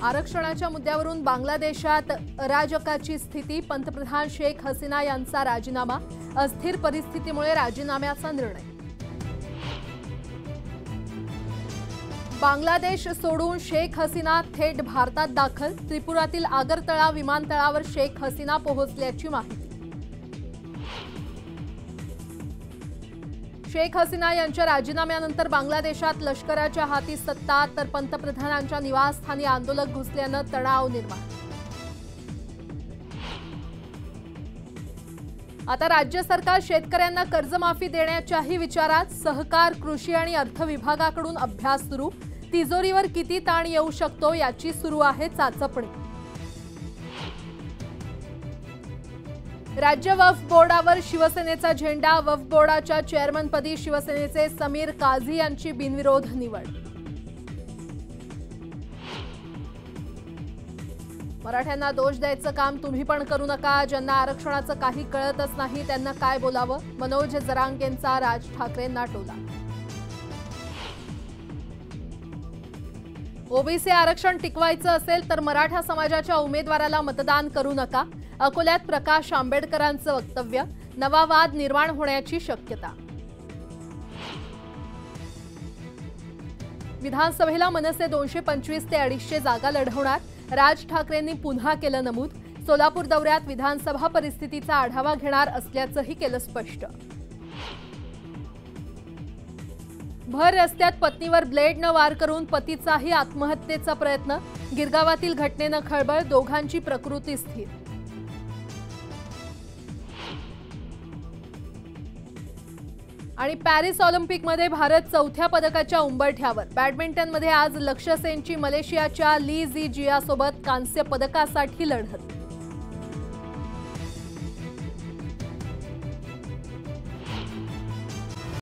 आरक्षणाच्या मुद्द्यावरून बांगलादेशात अराजकाची स्थिती, पंतप्रधान शेख हसीना यांचा राजीनामा, अस्थिर परिस्थितीमुळे राजीनाम्याचा निर्णय। बांगलादेश सोडून शेख हसीना थेट भारतात दाखल, त्रिपुरातील आगरतळा विमानतळावर शेख हसीना पोहोचल्याची माहिती। शेख हसीना यांच्या राजीनाम्यानंतर बांगलादेशात लष्कराच्या हाती सत्ता, तर पंतप्रधानांच्या निवासस्थानी आंदोलक घुसल्यानं तणाव निर्माण। आता राज्य सरकार शेतकऱ्यांना कर्जमाफी देण्याच्याही विचारात, सहकार, कृषी आणि अर्थ विभागाकडून अभ्यास सुरू, तिजोरीवर किती ताण येऊ शकतो याची सुरू आहे चाचपणी। राज्य वक्फ बोर्डावर शिवसेनेचा झेंडा, वक्फ बोर्डाच्या चेअरमनपदी शिवसेनेचे समीर काझी यांची बिनविरोध निवड। मराठ्यांना दोष द्यायचं काम तुम्ही पण करू नका, ज्यांना आरक्षणाचं काही कळतच नाही त्यांना काय बोलावं, मनोज जरांगेंचा राज ठाकरेंना टोला। ओबीसी आरक्षण टिकवायचं असेल तर मराठा समाजाच्या उमेदवाराला मतदान करू नका, अकोल्यात प्रकाश आंबेडकरांचं वक्तव्य, नवा वाद निर्माण होण्याची शक्यता। विधानसभेला मनसे 225 ते 250 जागा लढवणार, राज ठाकरेंनी पुन्हा केलं नमूद, सोलापूर दौऱ्यात विधानसभा परिस्थितीचा आढावा घेणार असल्याचंही केलं स्पष्ट। भर रस्त्यात पत्नीवर ब्लेडनं वार करून पतीचाही आत्महत्येचा प्रयत्न, गिरगावातील घटनेनं खळबळ, दोघांची प्रकृती स्थिर। आणि पॅरिस ऑलिम्पिकमध्ये भारत 4थ्या पदकाच्या उंबरठ्यावर, बॅडमिंटनमध्ये आज लक्ष्य सेनची मलेशियाच्या ली झी जियासोबत कांस्य पदकासाठी लढत।